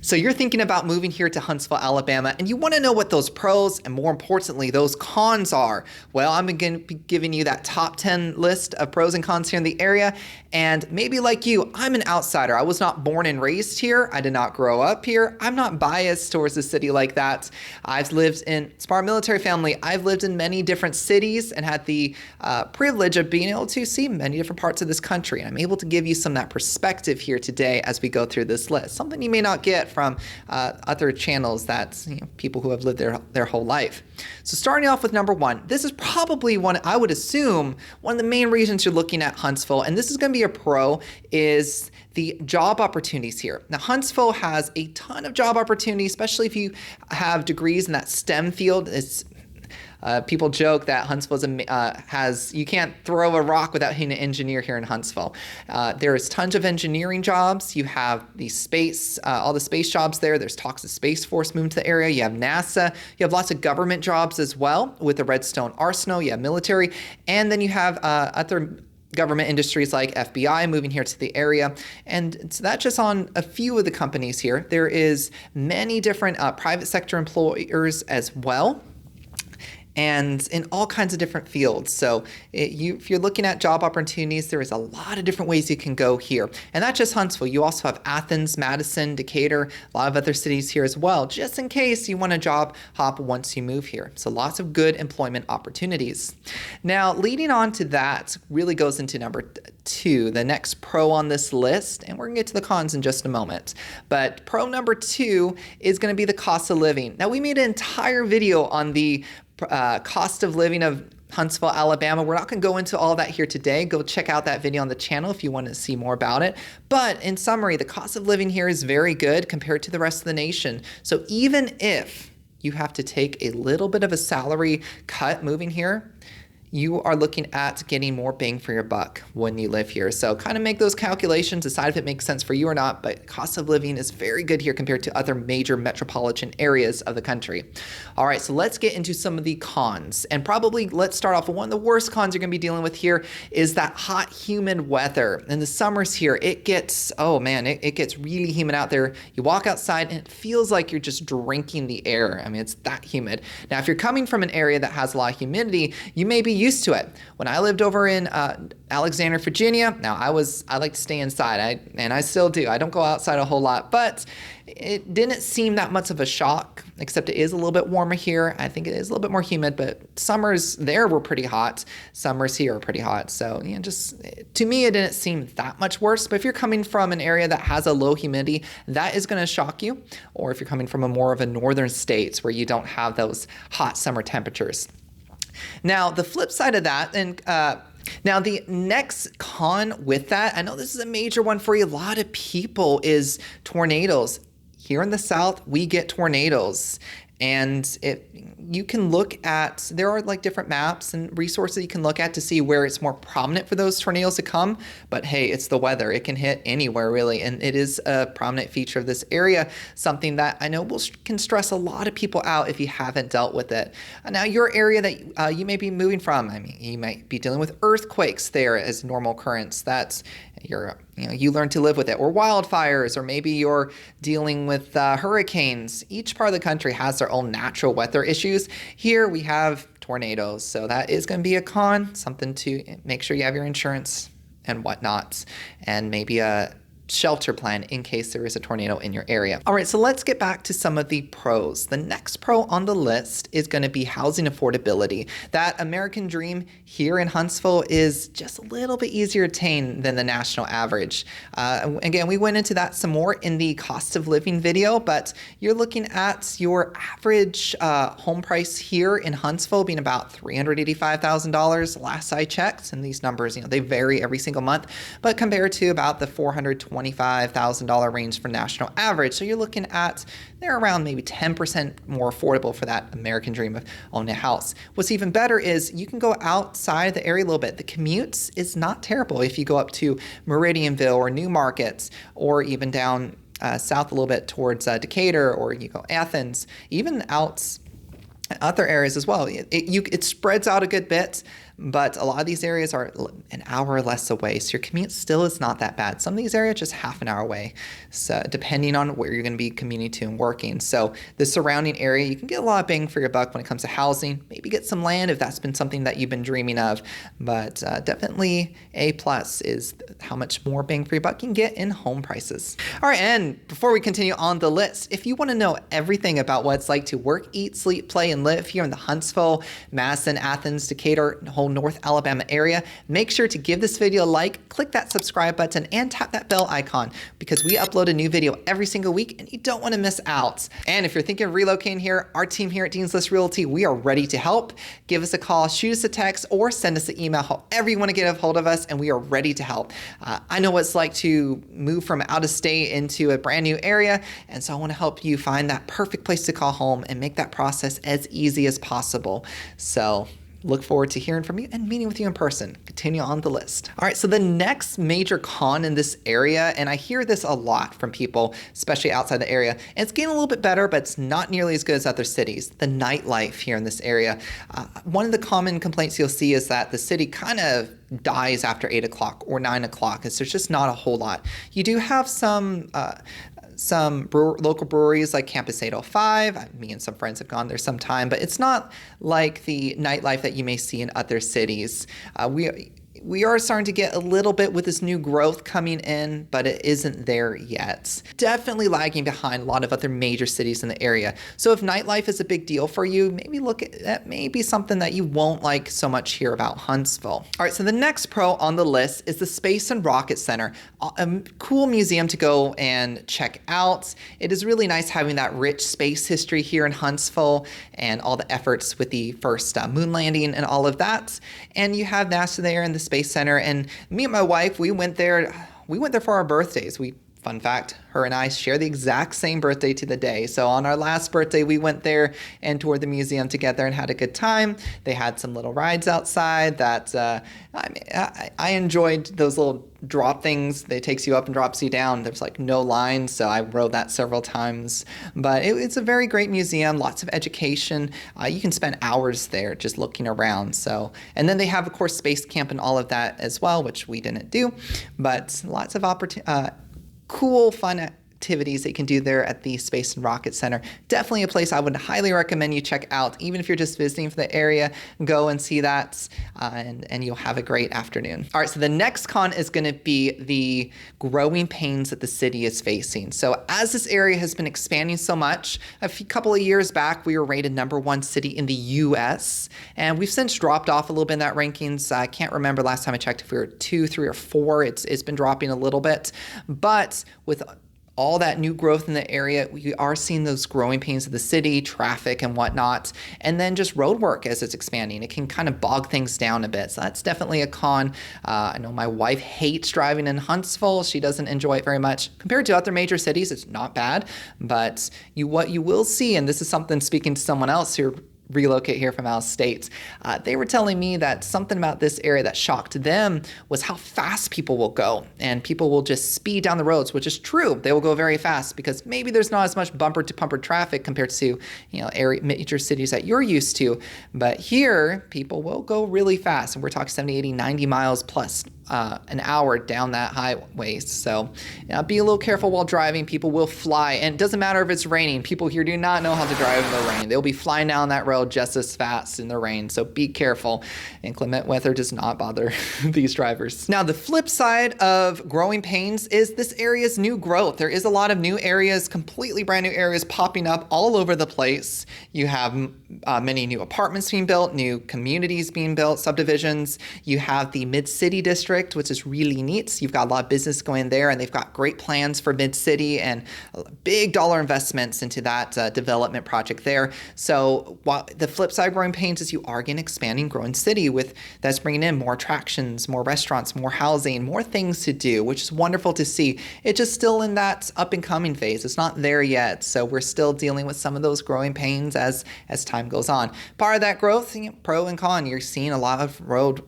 So you're thinking about moving here to Huntsville, Alabama, and you want to know what those pros and more importantly, those cons are. Well, I'm going to be giving you that top 10 list of pros and cons here in the area. And maybe like you, I'm an outsider. I was not born and raised here. I did not grow up here. I'm not biased towards a city like that. I've lived in, it's our military family. I've lived in many different cities and had the privilege of being able to see many different parts of this country. And I'm able to give you some of that perspective here today as we go through this list. Something you may not get from other channels that people who have lived their whole life. So starting off with number one, this is probably one, I would assume, one of the main reasons you're looking at Huntsville, and this is going to be a pro, is the job opportunities here. Now, Huntsville has a ton of job opportunities, especially if you have degrees in that STEM field. People joke that Huntsville has, you can't throw a rock without hitting an engineer here in Huntsville. There's tons of engineering jobs. You have the space, all the space jobs there. There's talks of Space Force moving to the area. You have NASA. You have lots of government jobs as well with the Redstone Arsenal. You have military. And then you have other government industries like FBI moving here to the area. And so that's just on a few of the companies here. There is many different private sector employers as well, and in all kinds of different fields. So if you're looking at job opportunities, there is a lot of different ways you can go here. And not just Huntsville, you also have Athens, Madison, Decatur, a lot of other cities here as well, just in case you want to job hop once you move here. So lots of good employment opportunities. Now, leading on to that really goes into number two, the next pro on this list, and we're gonna get to the cons in just a moment. But pro number two is gonna be the cost of living. Now, we made an entire video on the cost of living of Huntsville, Alabama. We're not going to go into all that here today. Go check out that video on the channel if you want to see more about it. But in summary, the cost of living here is very good compared to the rest of the nation. So even if you have to take a little bit of a salary cut moving here, you are looking at getting more bang for your buck when you live here. So kind of make those calculations, decide if it makes sense for you or not, but cost of living is very good here compared to other major metropolitan areas of the country. All right, so let's get into some of the cons. And probably let's start off with one of the worst cons you're gonna be dealing with here is that hot, humid weather. In the summers here, it gets, oh man, it gets really humid out there. You walk outside and it feels like you're just drinking the air. I mean, it's that humid. Now, if you're coming from an area that has a lot of humidity, you may be used to it. When I lived over in Alexandria, Virginia, now I like to stay inside, and I still do. I don't go outside a whole lot, but it didn't seem that much of a shock, except it is a little bit warmer here. I think it is a little bit more humid, but summers there were pretty hot. Summers here are pretty hot. So, just to me, it didn't seem that much worse. But if you're coming from an area that has a low humidity, that is going to shock you. Or if you're coming from a more of a northern states where you don't have those hot summer temperatures. Now, the flip side of that, and now the next con with that, I know this is a major one for a lot of people, is tornadoes. Here in the South, we get tornadoes. And you can look at, there are like different maps and resources you can look at to see where it's more prominent for those tornadoes to come. But hey, it's the weather. It can hit anywhere really. And it is a prominent feature of this area, something that I know can stress a lot of people out if you haven't dealt with it. Now, your area that you may be moving from, I mean, you might be dealing with earthquakes there as normal occurrence. That's you learn to live with it, or wildfires, or maybe you're dealing with hurricanes. Each part of the country has their own natural weather issues. Here we have tornadoes, so that is going to be a con, something to make sure you have your insurance and whatnot, and maybe a shelter plan in case there is a tornado in your area. All right, so let's get back to some of the pros. The next pro on the list is going to be housing affordability. That American dream here in Huntsville is just a little bit easier to attain than the national average. Again, we went into that some more in the cost of living video, but you're looking at your average home price here in Huntsville being about $385,000 last I checked, and these numbers, they vary every single month, but compared to about the $425,000 range for national average. So you're looking at, they're around maybe 10% more affordable for that American dream of owning a house. What's even better is you can go outside the area a little bit. The commute is not terrible if you go up to Meridianville or New Markets, or even down south a little bit towards Decatur, or you go Athens, even out other areas as well. It spreads out a good bit, but a lot of these areas are an hour or less away, so your commute still is not that bad. Some of these areas just half an hour away, so depending on where you're going to be commuting to and working. So the surrounding area, you can get a lot of bang for your buck when it comes to housing. Maybe get some land if that's been something that you've been dreaming of, but definitely A plus is how much more bang for your buck you can get in home prices. All right, and before we continue on the list, if you want to know everything about what it's like to work, eat, sleep, play, and live here in the Huntsville, Madison, Athens, Decatur, whole North Alabama area, make sure to give this video a like, click that subscribe button, and tap that bell icon because we upload a new video every single week and you don't want to miss out. And if you're thinking of relocating here, our team here at Dean's List Realty, we are ready to help. Give us a call, shoot us a text, or send us an email, however you want to get a hold of us, and we are ready to help. I know what it's like to move from out of state into a brand new area, and so I want to help you find that perfect place to call home and make that process as easy as possible. So look forward to hearing from you and meeting with you in person. Continue on the list. All right, so the next major con in this area, and I hear this a lot from people, especially outside the area, and it's getting a little bit better, but it's not nearly as good as other cities, the nightlife here in this area. One of the common complaints you'll see is that the city kind of dies after 8 o'clock or 9 o'clock, because there's just not a whole lot. You do have some local breweries like Campus 805. Me and some friends have gone there sometime, but it's not like the nightlife that you may see in other cities. We are starting to get a little bit with this new growth coming in, but it isn't there yet. Definitely lagging behind a lot of other major cities in the area. So if nightlife is a big deal for you, maybe look at that, maybe something that you won't like so much here about Huntsville. All right, so the next pro on the list is the Space and Rocket Center, a cool museum to go and check out. It is really nice having that rich space history here in Huntsville and all the efforts with the first moon landing and all of that. And you have NASA there in the Space Center, and me and my wife, we went there for our birthdays. Fun fact, her and I share the exact same birthday to the day. So on our last birthday, we went there and toured the museum together and had a good time. They had some little rides outside that I enjoyed, those little drop things. It takes you up and drops you down. There's like no line, so I rode that several times. But it's a very great museum, lots of education. You can spend hours there just looking around. So, and then they have, of course, Space Camp and all of that as well, which we didn't do. But lots of cool, fun activities that you can do there at the Space and Rocket Center. Definitely a place I would highly recommend you check out. Even if you're just visiting for the area, go and see that, and you'll have a great afternoon. All right, so the next con is going to be the growing pains that the city is facing. So as this area has been expanding so much, couple of years back, we were rated #1 city in the U.S., and we've since dropped off a little bit in that rankings. I can't remember last time I checked if we were 2, 3, or 4. It's been dropping a little bit, but with all that new growth in the area, we are seeing those growing pains of the city, traffic and whatnot, and then just road work as it's expanding. It can kind of bog things down a bit. So that's definitely a con. I know my wife hates driving in Huntsville. She doesn't enjoy it very much. Compared to other major cities, it's not bad, but what you will see, and this is something speaking to someone else who relocate here from out of state, they were telling me that something about this area that shocked them was how fast people will go, and people will just speed down the roads, which is true. They will go very fast because maybe there's not as much bumper to bumper traffic compared to major cities that you're used to, but here people will go really fast, and we're talking 70, 80, 90 miles plus an hour down that highway. So be a little careful while driving. People will fly, and it doesn't matter if it's raining. People here do not know how to drive in the rain. They'll be flying down that road just as fast in the rain, so be careful. Inclement weather does not bother these drivers. Now, the flip side of growing pains is this area's new growth. There is a lot of new areas, completely brand new areas popping up all over the place. You have many new apartments being built, new communities being built, subdivisions. You have the Mid-City District, which is really neat. You've got a lot of business going there, and they've got great plans for Mid-City and big dollar investments into that development project there. So while the flip side of growing pains is you are getting expanding, growing city that's bringing in more attractions, more restaurants, more housing, more things to do, which is wonderful to see. It's just still in that up and coming phase. It's not there yet. So we're still dealing with some of those growing pains as time goes on. Part of that growth, pro and con, you're seeing a lot of road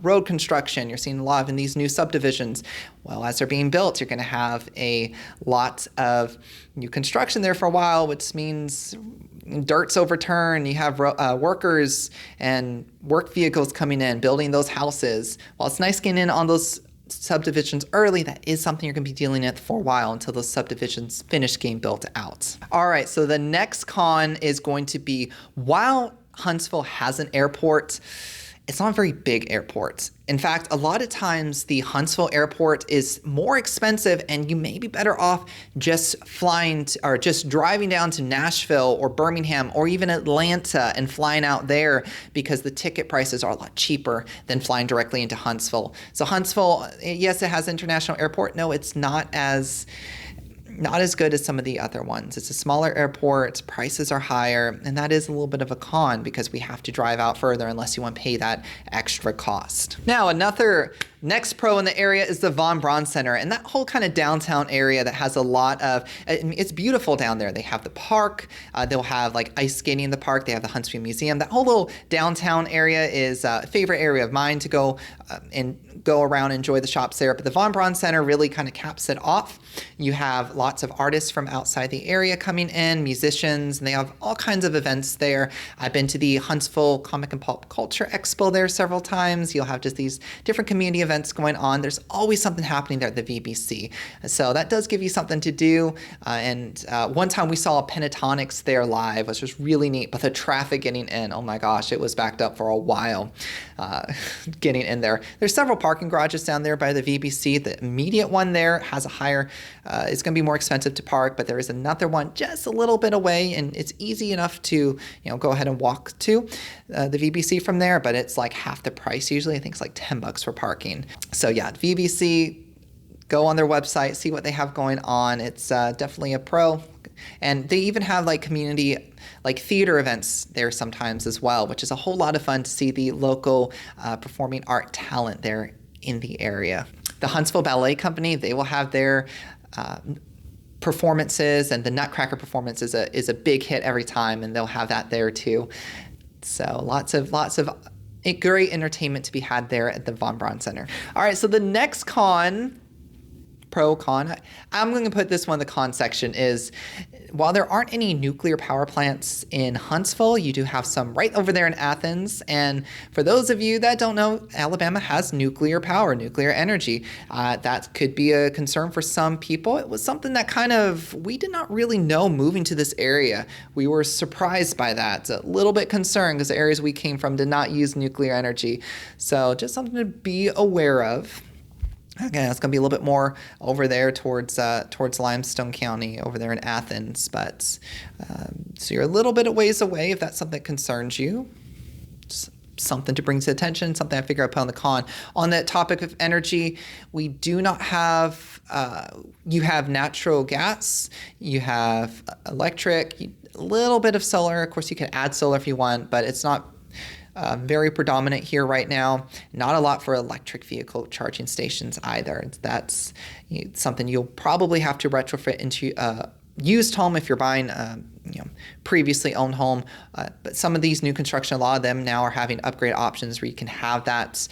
road construction. You're seeing a lot of in these new subdivisions. Well, as they're being built, you're going to have a lot of new construction there for a while, which means dirt's overturned. You have workers and work vehicles coming in, building those houses. While it's nice getting in on those subdivisions early, that is something you're going to be dealing with for a while until those subdivisions finish getting built out. All right, so the next con is going to be, while Huntsville has an airport, it's not a very big airport. In fact, a lot of times the Huntsville airport is more expensive, and you may be better off just or just driving down to Nashville or Birmingham or even Atlanta and flying out there, because the ticket prices are a lot cheaper than flying directly into Huntsville. So Huntsville, yes, it has an international airport. No, it's not as good as some of the other ones. It's a smaller airport, prices are higher, and that is a little bit of a con because we have to drive out further unless you want to pay that extra cost. Now, another next pro in the area is the Von Braun Center, and that whole kind of downtown area that has a lot of, it's beautiful down there. They have the park, they'll have like ice skating in the park, they have the Huntsville Museum. That whole little downtown area is a favorite area of mine to go and go around and enjoy the shops there. But the Von Braun Center really kind of caps it off. You have lots of artists from outside the area coming in, musicians, and they have all kinds of events there. I've been to the Huntsville Comic and Pop Culture Expo there several times. You'll have just these different community events going on. There's always something happening there at the VBC. So that does give you something to do. One time we saw a Pentatonics there live, which was really neat, but the traffic getting in, oh my gosh, it was backed up for a while getting in there. There's several parking garages down there by the VBC. The immediate one there has a higher, it's going to be more expensive to park, but there is another one just a little bit away, and it's easy enough to go ahead and walk to the VBC from there, but it's like half the price usually. I think it's like $10 for parking. So yeah, VBC, go on their website, see what they have going on. It's definitely a pro. And they even have like community, like theater events there sometimes as well, which is a whole lot of fun to see the local performing art talent there in the area. The Huntsville Ballet Company, they will have their performances, and the Nutcracker performance is a big hit every time, and they'll have that there too. So lots of great entertainment to be had there at the Von Braun Center. All right, so the next con, I'm going to put this one in the con section, is while there aren't any nuclear power plants in Huntsville, you do have some right over there in Athens. And for those of you that don't know, Alabama has nuclear power, nuclear energy. That could be a concern for some people. It was something that we did not really know moving to this area. We were surprised by that, a little bit concerned because the areas we came from did not use nuclear energy. So just something to be aware of. Again, it's going to be a little bit more over there towards Limestone County, over there in Athens. But so you're a little bit of ways away if that's something that concerns you. Just something to bring to attention, something I figure I'll put on the con. On that topic of energy, we do not have, you have natural gas, you have electric, a little bit of solar. Of course, you can add solar if you want, but it's not very predominant here right now. Not a lot for electric vehicle charging stations either. That's something you'll probably have to retrofit into a used home if you're buying previously owned home. But some of these new construction, a lot of them now are having upgrade options where you can have that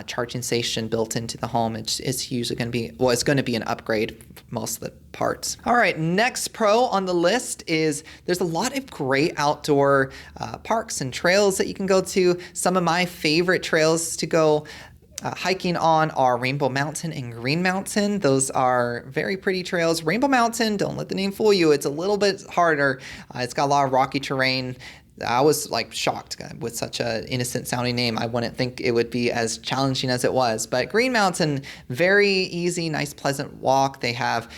charging station built into the home. It's usually going to be, it's going to be an upgrade for most of the parts. All right, next pro on the list is there's a lot of great outdoor parks and trails that you can go to. Some of my favorite trails to go hiking on are Rainbow Mountain and Green Mountain. Those are very pretty trails. Rainbow Mountain, don't let the name fool you. It's a little bit harder. It's got a lot of rocky terrain. I was shocked with such an innocent sounding name. I wouldn't think it would be as challenging as it was. But Green Mountain, very easy, nice, pleasant walk. They have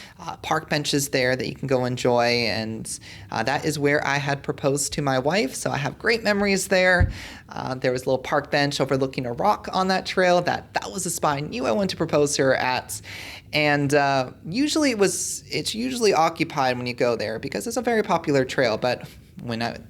park benches there that you can go enjoy. And that is where I had proposed to my wife. So I have great memories there. There was a little park bench overlooking a rock on that trail. That was the spot I knew I wanted to propose to her at. And usually it's usually occupied when you go there because it's a very popular trail. But when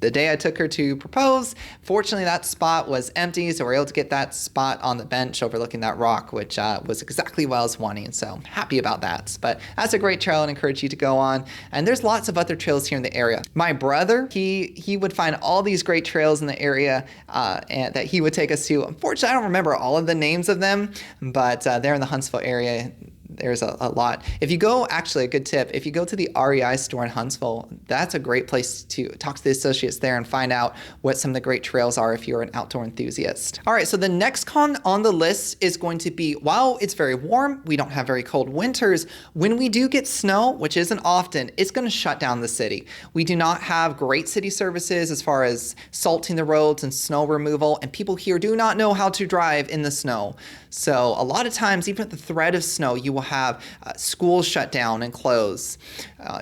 the day I took her to propose, fortunately that spot was empty, so we were able to get that spot on the bench overlooking that rock, which was exactly what I was wanting, so happy about that. But that's a great trail and encourage you to go on. And there's lots of other trails here in the area. My brother, he would find all these great trails in the area and that he would take us to. Unfortunately, I don't remember all of the names of them, but they're in the Huntsville area. There's a lot. If you go, actually a good tip, if you go to the REI store in Huntsville, that's a great place to talk to the associates there and find out what some of the great trails are if you're an outdoor enthusiast. All right, so the next con on the list is going to be, while it's very warm, we don't have very cold winters, when we do get snow, which isn't often, it's going to shut down the city. We do not have great city services as far as salting the roads and snow removal, and people here do not know how to drive in the snow. So a lot of times, even at the threat of snow, you will have schools shut down and close.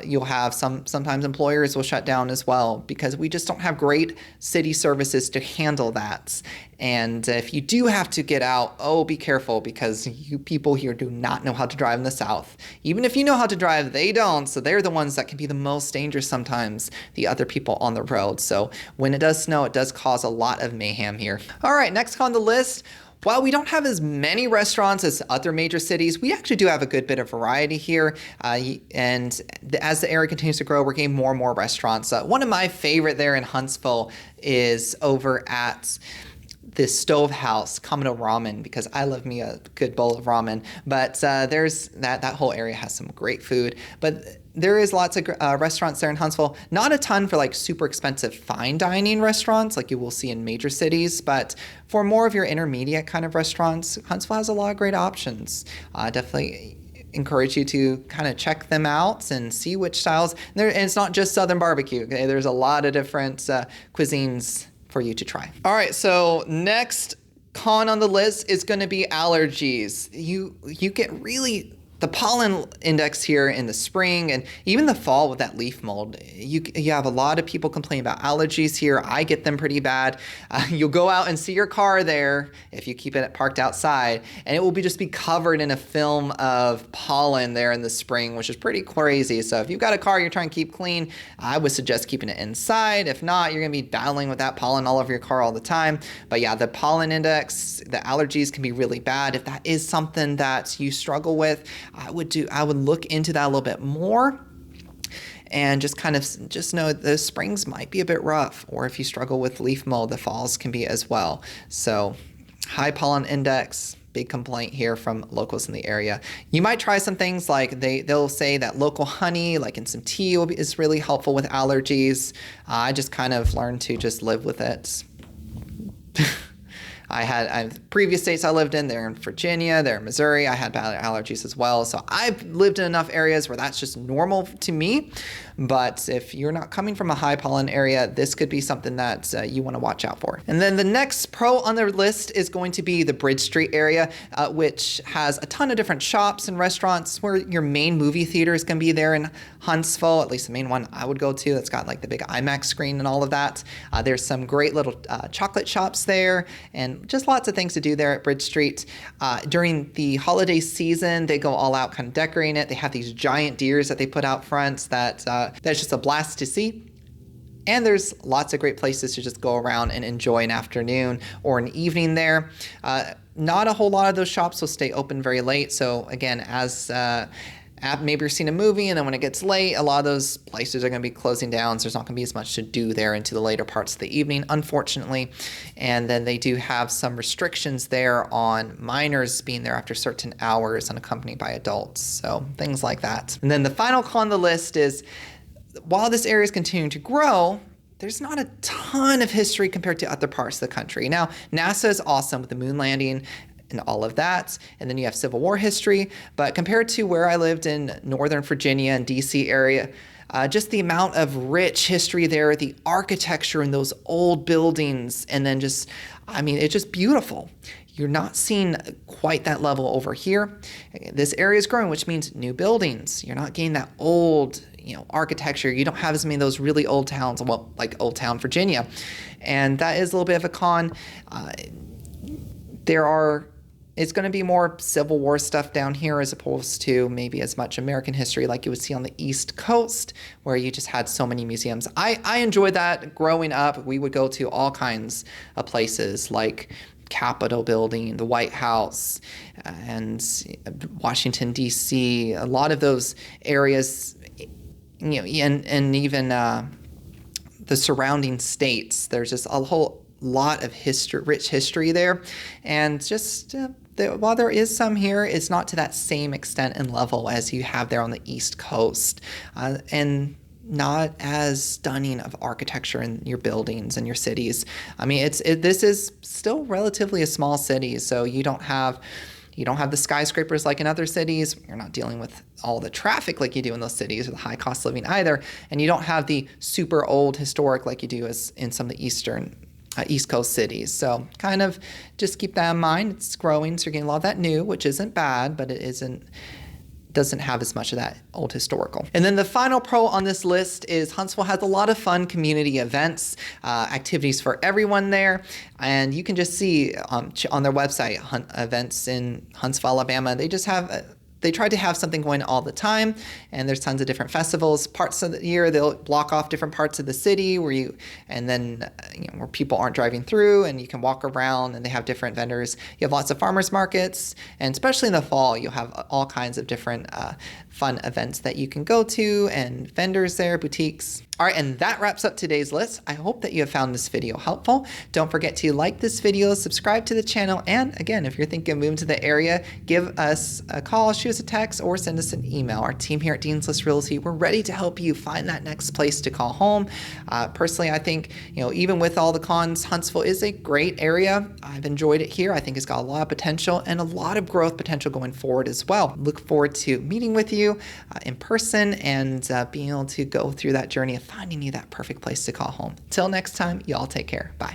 You'll have sometimes employers will shut down as well because we just don't have great city services to handle that. And if you do have to get out, oh, be careful because you people here do not know how to drive in the South. Even if you know how to drive, they don't. So they're the ones that can be the most dangerous sometimes, the other people on the road. So when it does snow, it does cause a lot of mayhem here. All right, next on the list. While we don't have as many restaurants as other major cities, we actually do have a good bit of variety here. And as the area continues to grow, we're getting more and more restaurants. One of my favorite there in Huntsville is over at this Stove House, Kamado Ramen, because I love me a good bowl of ramen. But there's that whole area has some great food. But there is lots of restaurants there in Huntsville. Not a ton for like super expensive fine dining restaurants like you will see in major cities, but for more of your intermediate kind of restaurants, Huntsville has a lot of great options. Definitely encourage you to kind of check them out and see which styles. And it's not just Southern barbecue. Okay? There's a lot of different cuisines for you to try. All right, so next con on the list is going to be allergies. You get really the pollen index here in the spring and even the fall with that leaf mold. You have a lot of people complaining about allergies here. I get them pretty bad. You'll go out and see your car there if you keep it parked outside, and it will just be covered in a film of pollen there in the spring, which is pretty crazy. So if you've got a car you're trying to keep clean, I would suggest keeping it inside. If not, you're going to be battling with that pollen all over your car all the time. But yeah, the pollen index, the allergies can be really bad. If that is something that you struggle with, I would look into that a little bit more and just know the springs might be a bit rough, or if you struggle with leaf mold, the falls can be as well. So high pollen index, big complaint here from locals in the area. You might try some things like they'll say that local honey, like in some tea, is really helpful with allergies. I just kind of learned to just live with it. Previous states I lived in, they're in Virginia, they're in Missouri, I had allergies as well. So I've lived in enough areas where that's just normal to me. But if you're not coming from a high pollen area, this could be something that you want to watch out for. And then the next pro on the list is going to be the Bridge Street area, which has a ton of different shops and restaurants where your main movie theater is going to be there in Huntsville, at least the main one I would go to that's got like the big IMAX screen and all of that. There's some great little chocolate shops there and just lots of things to do there at Bridge Street. During the holiday season, they go all out kind of decorating it. They have these giant deers that they put out front that's just a blast to see. And there's lots of great places to just go around and enjoy an afternoon or an evening there. Not a whole lot of those shops will stay open very late. So again, as maybe you're seeing a movie and then when it gets late, a lot of those places are going to be closing down. So there's not going to be as much to do there into the later parts of the evening, unfortunately. And then they do have some restrictions there on minors being there after certain hours unaccompanied by adults. So things like that. And then the final con on the list is, while this area is continuing to grow, there's not a ton of history compared to other parts of the country. Now, NASA is awesome with the moon landing and all of that, and then you have Civil War history, but compared to where I lived in Northern Virginia and DC area, just the amount of rich history there, the architecture in those old buildings, and then it's just beautiful. You're not seeing quite that level over here. This area is growing, which means new buildings. You're not getting that old, architecture. You don't have as many of those really old towns, like Old Town Virginia. And that is a little bit of a con. There are it's going to be more Civil War stuff down here as opposed to maybe as much American history like you would see on the East Coast, where you just had so many museums. I enjoyed that growing up. We would go to all kinds of places like Capitol Building, the White House, and Washington, D.C., a lot of those areas, and even the surrounding states. There's just a whole lot of rich history there. And just while there is some here, it's not to that same extent and level as you have there on the East Coast. And not as stunning of architecture in your buildings and your cities. I mean, this is still relatively a small city, so you don't have the skyscrapers like in other cities. You're not dealing with all the traffic like you do in those cities or the high cost living either, and you don't have the super old historic like you do as in some of the East Coast cities. So kind of just keep that in mind. It's growing, so you're getting a lot of that new, which isn't bad, but it doesn't have as much of that old historical. And then the final pro on this list is Huntsville has a lot of fun community events, activities for everyone there. And you can just see on their website, events in Huntsville, Alabama, they try to have something going all the time, and there's tons of different festivals. Parts of the year, they'll block off different parts of the city where people aren't driving through, and you can walk around, and they have different vendors. You have lots of farmers markets, and especially in the fall, you'll have all kinds of different fun events that you can go to, and vendors there, boutiques. All right, and that wraps up today's list. I hope that you have found this video helpful. Don't forget to like this video, subscribe to the channel, and again, if you're thinking of moving to the area, give us a call, shoot us a text, or send us an email. Our team here at Dean's List Realty, we're ready to help you find that next place to call home. Personally, I think, even with all the cons, Huntsville is a great area. I've enjoyed it here. I think it's got a lot of potential and a lot of growth potential going forward as well. Look forward to meeting with you in person and being able to go through that journey of finding you that perfect place to call home. Till next time, y'all take care. Bye.